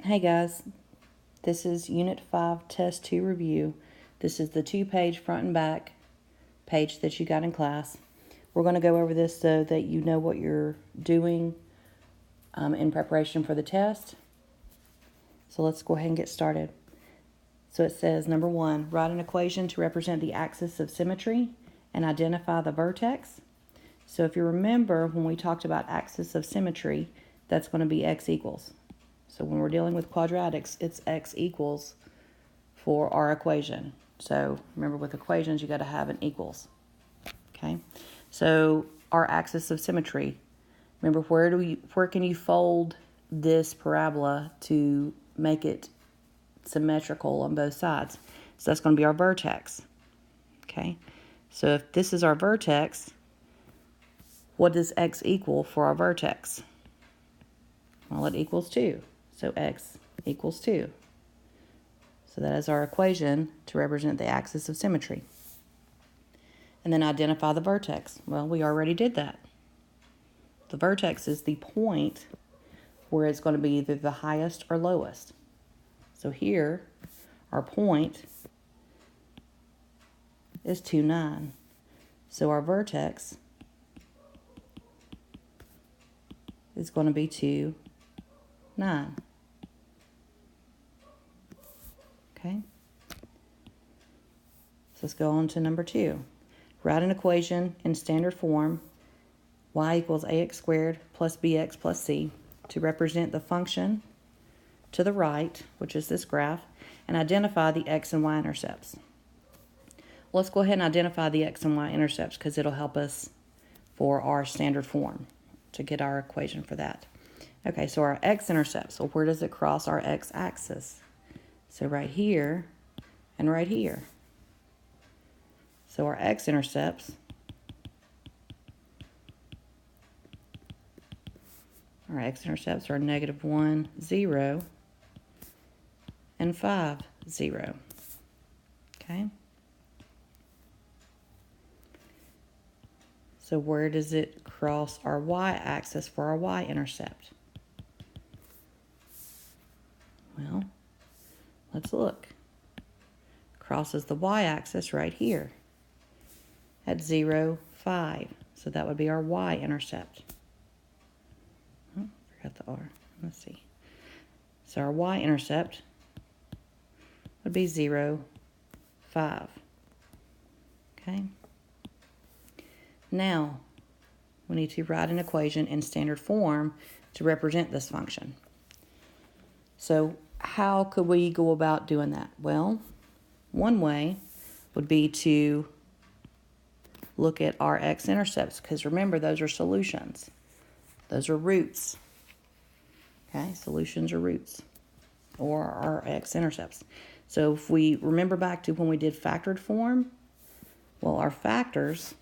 Hey guys, this is Unit 5 Test 2 Review. This is the 2-page front and back page that you got in class. We're going to go over this so that you know what you're doing in preparation for the test. So let's go ahead and get started. So it says, number 1, write an equation to represent the axis of symmetry and identify the vertex. So if you remember when we talked about axis of symmetry, that's going to be x equals. So when we're dealing with quadratics, it's x equals for our equation. So remember, with equations, you got to have an equals. Okay. So our axis of symmetry. Remember, where can you fold this parabola to make it symmetrical on both sides? So that's going to be our vertex. Okay. So if this is our vertex, what does x equal for our vertex? Well, it equals 2. So x equals 2. So that is our equation to represent the axis of symmetry. And then identify the vertex. Well, we already did that. The vertex is the point where it's going to be either the highest or lowest. So here, our point is 2, 9. So our vertex is going to be 2, 9. Okay, so let's go on to number 2. Write an equation in standard form, y equals ax squared plus bx plus c, to represent the function to the right, which is this graph, and identify the x and y intercepts. Well, let's go ahead and identify the x and y intercepts because it'll help us for our standard form to get our equation for that. Okay, so our x-intercepts, so where does it cross our x-axis? So right here and right here. So our x-intercepts are -1, 0, and 5, 0. Okay? So where does it cross our y-axis for our y-intercept? Well, let's look. Crosses the y-axis right here at 0, 5. So that would be our y-intercept. Oh, forgot the R. Let's see. So our y-intercept would be 0, 5. Okay. Now, we need to write an equation in standard form to represent this function. So how could we go about doing that? Well, one way would be to look at our x-intercepts, because remember, those are solutions. Those are roots. Okay, solutions are roots, or our x-intercepts. So if we remember back to when we did factored form, well, our factors,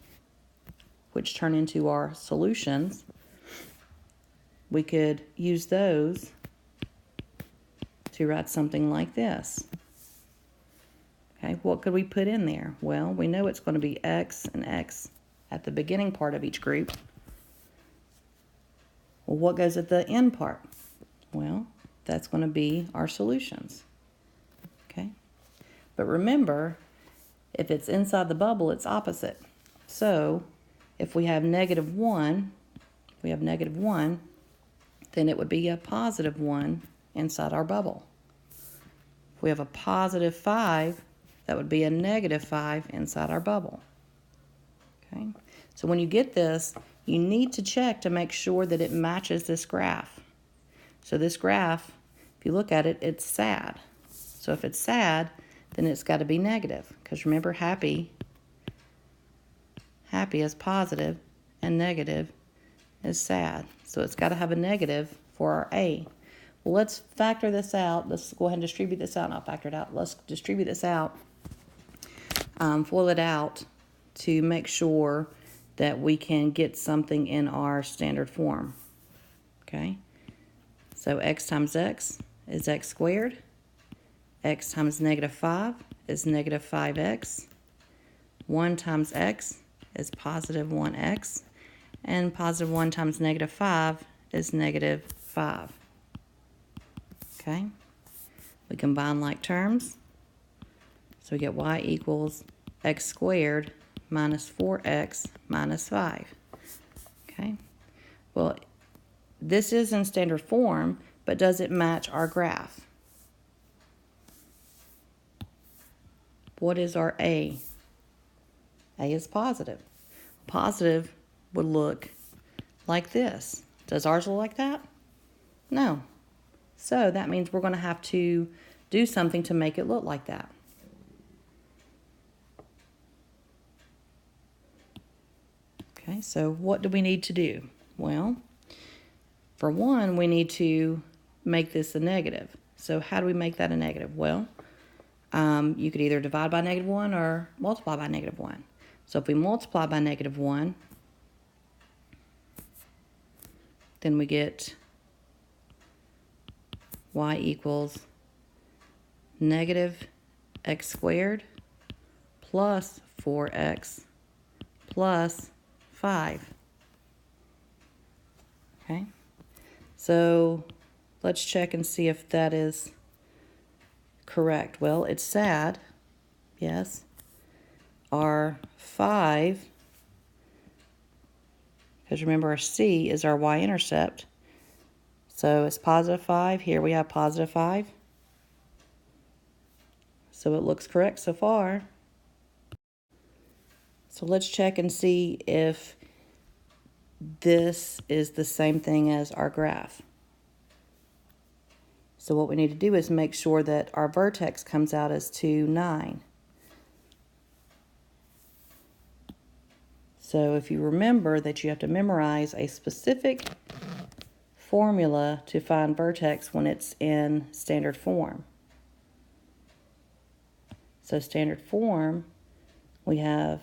which turn into our solutions, we could use those to write something like this. Okay, what could we put in there? Well, we know it's going to be x and x at the beginning part of each group. Well, what goes at the end part? Well, that's going to be our solutions. Okay, but remember, if it's inside the bubble, it's opposite. So if we have -1, then it would be a +1 inside our bubble. If we have a +5, that would be a -5 inside our bubble. Okay, so when you get this, you need to check to make sure that it matches this graph. So this graph, if you look at it, it's sad. So if it's sad, then it's got to be negative, because remember, happy is positive and negative is sad. So it's got to have a negative for our A. Well, let's factor this out. Let's go ahead and distribute this out. Not factor it out. Let's distribute this out, FOIL it out to make sure that we can get something in our standard form. Okay? So x times x is x squared. X times -5 is -5x. 1 times x is +1x. And +1 times -5 is -5. Okay? We combine like terms. So we get y equals x squared minus 4x minus 5. Okay? Well, this is in standard form, but does it match our graph? What is our A? A is positive. Positive would look like this. Does ours look like that? No. So that means we're going to have to do something to make it look like that. Okay, so what do we need to do? Well, for one, we need to make this a negative. So how do we make that a negative? Well, you could either divide by -1 or multiply by -1. So if we multiply by -1, then we get y equals negative x squared plus 4x plus 5. Okay, so let's check and see if that is correct. Well, it's sad, yes. Our 5, because remember our C is our y-intercept, so it's positive 5. Here we have positive 5. So it looks correct so far. So let's check and see if this is the same thing as our graph. So what we need to do is make sure that our vertex comes out as 2, 9. So if you remember that you have to memorize a specific formula to find vertex when it's in standard form. So standard form, we have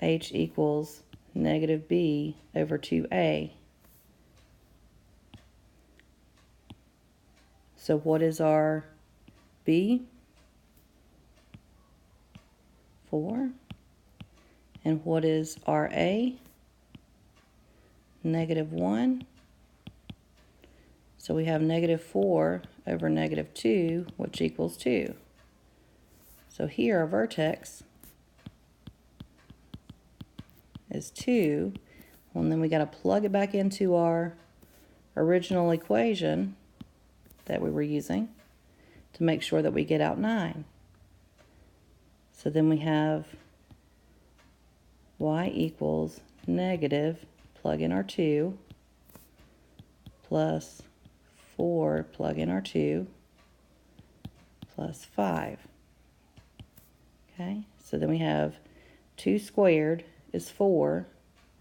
h equals negative b over 2a. So what is our b? 4. And what is our a? -1. So we have -4 over -2, which equals 2. So here our vertex is 2. Well, and then we got to plug it back into our original equation that we were using to make sure that we get out 9. So then we have y equals negative, plug in our 2, plus 4, plug in our 2, plus 5. Okay, so then we have 2 squared is 4,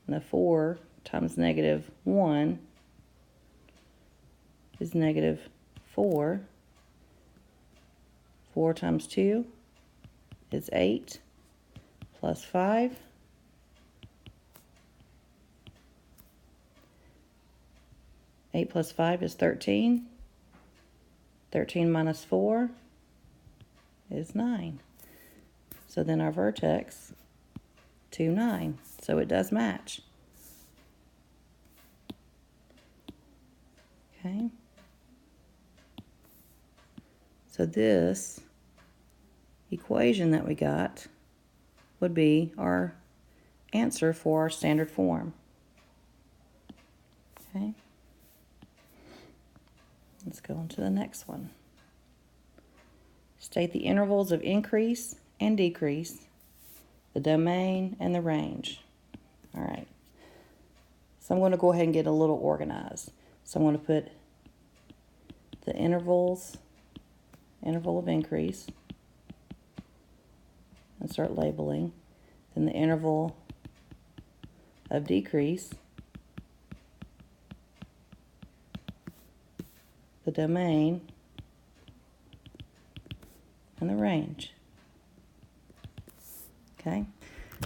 and the 4 times -1 is -4. 4 times 2 is 8, plus 5. 8 plus 5 is 13. 13 minus 4 is 9. So then our vertex, 2, 9. So it does match. Okay. So this equation that we got would be our answer for our standard form. Okay. Let's go on to the next one. State the intervals of increase and decrease, the domain and the range. All right. So I'm going to go ahead and get a little organized. So I'm going to put the interval of increase, and start labeling. Then the interval of decrease, the domain, and the range. Okay,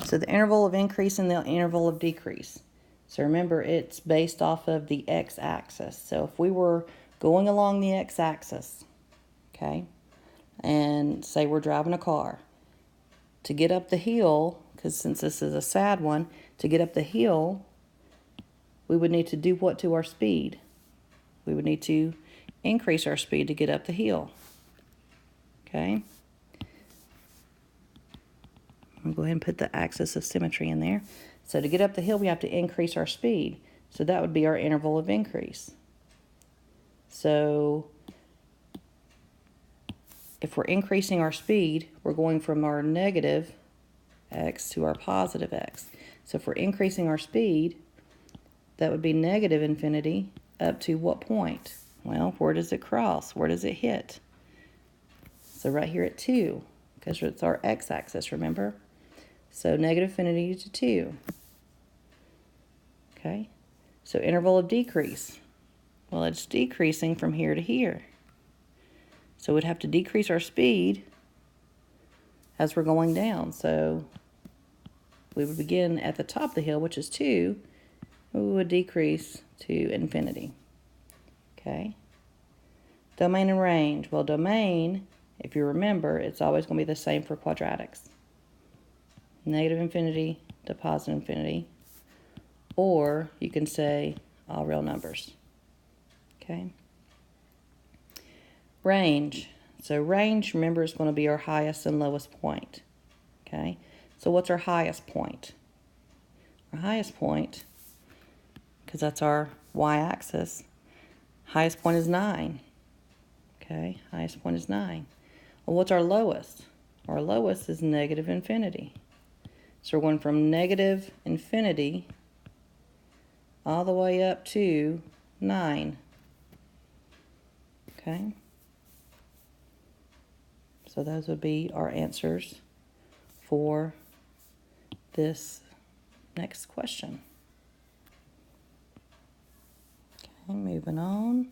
so the interval of increase and the interval of decrease. So remember, it's based off of the x-axis. So if we were going along the x-axis, okay, and say we're driving a car, to get up the hill, because since this is a sad one, to get up the hill, we would need to do what to our speed? We would need to increase our speed to get up the hill. Okay? I'm going to go ahead and put the axis of symmetry in there. So to get up the hill, we have to increase our speed. So that would be our interval of increase. So if we're increasing our speed, we're going from our negative x to our positive x. So if we're increasing our speed, that would be negative infinity up to what point? Well, where does it cross? Where does it hit? So right here at 2, because it's our x-axis, remember? So negative infinity to 2. Okay? So interval of decrease. Well, it's decreasing from here to here. So we'd have to decrease our speed as we're going down. So we would begin at the top of the hill, which is 2. We would decrease to infinity. Okay? Domain and range. Well, domain, if you remember, it's always going to be the same for quadratics. Negative infinity to positive infinity. Or you can say all real numbers. Okay? Range. So range, remember, is going to be our highest and lowest point. Okay? So what's our highest point? Our highest point, because that's our y-axis, highest point is 9. Okay? Highest point is 9. Well, what's our lowest? Our lowest is negative infinity. So we're going from negative infinity all the way up to 9. Okay? So those would be our answers for this next question. Okay, moving on.